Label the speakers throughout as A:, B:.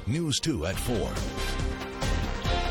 A: News 2 at 4.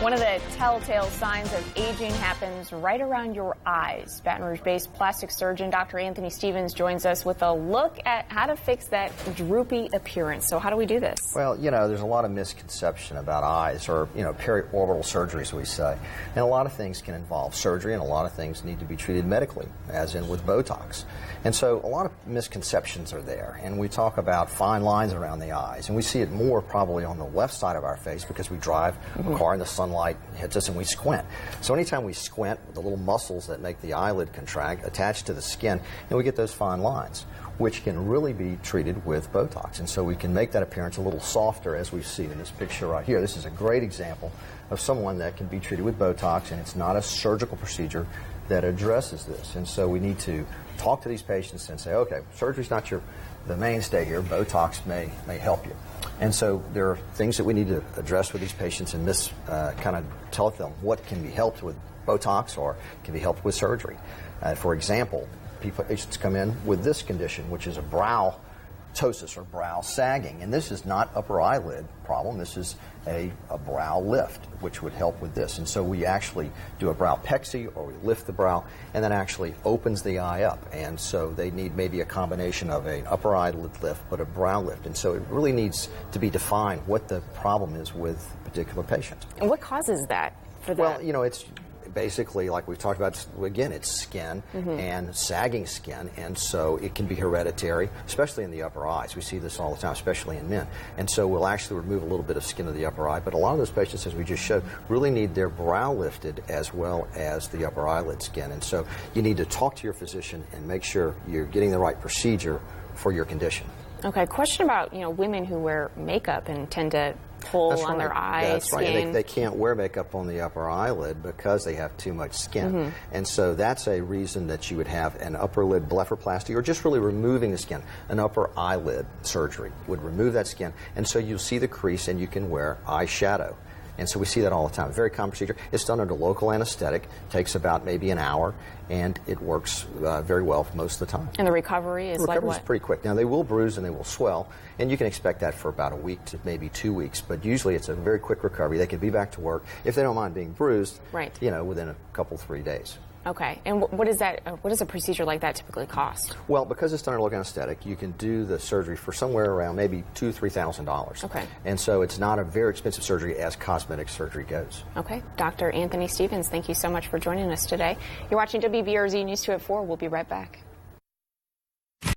B: One of the telltale signs of aging happens right around your eyes. Baton Rouge-based plastic surgeon Dr. Anthony Stevens joins us with a look at how to fix that droopy appearance. So how do we do this?
C: Well, there's a lot of misconception about eyes, or, periorbital surgeries, we say. And a lot of things can involve surgery, and a lot of things need to be treated medically, as in with Botox. And so a lot of misconceptions are there. And we talk about fine lines around the eyes. And we see it more probably on the left side of our face because we drive a car in the sunlight hits us and we squint. So anytime we squint, the little muscles that make the eyelid contract attach to the skin, and we get those fine lines, which can really be treated with Botox. And so we can make that appearance a little softer, as we see in this picture right here. This is a great example of someone that can be treated with Botox, and it's not a surgical procedure that addresses this. And so we need to talk to these patients and say, okay, surgery's not the mainstay here. Botox may help you. And so there are things that we need to address with these patients, and this kind of tell them what can be helped with Botox or can be helped with surgery. For example, patients come in with this condition, which is a brow ptosis or brow sagging. And this is not upper eyelid problem. This is a brow lift, which would help with this. And so we actually do a brow pexy, or we lift the brow, and that actually opens the eye up. And so they need maybe a combination of an upper eyelid lift, but a brow lift. And so it really needs to be defined what the problem is with a particular patient.
B: And what causes that for that?
C: Well, it's basically, like we've talked about, again, it's skin and sagging skin, and so it can be hereditary, especially in the upper eyes. We see this all the time, especially in men. And so we'll actually remove a little bit of skin of the upper eye, but a lot of those patients, as we just showed, really need their brow lifted as well as the upper eyelid skin. And so you need to talk to your physician and make sure you're getting the right procedure for your condition.
B: Okay, question about, women who wear makeup and tend to pull on their eye
C: That's
B: skin.
C: Right. They can't wear makeup on the upper eyelid because they have too much skin. And so that's a reason that you would have an upper lid blepharoplasty, or just really removing the skin. An upper eyelid surgery would remove that skin, and so you'll see the crease and you can wear eyeshadow. And so we see that all the time. Very common procedure. It's done under local anesthetic. Takes about maybe an hour, and it works very well most of the time.
B: And the recovery is like what?
C: Is pretty quick. Now, they will bruise and they will swell, and you can expect that for about a week to maybe 2 weeks. But usually it's a very quick recovery. They can be back to work if they don't mind being bruised.
B: Right.
C: Within a couple, 3 days.
B: Okay, and what is that? What does a procedure like that typically cost?
C: Well, because it's done under local anesthetic, you can do the surgery for somewhere around maybe $2,000–3,000.
B: Okay.
C: And so it's not a very expensive surgery as cosmetic surgery goes.
B: Okay, Dr. Anthony Stevens, thank you so much for joining us today. You're watching WBRZ News 2 at 4. We'll be right back.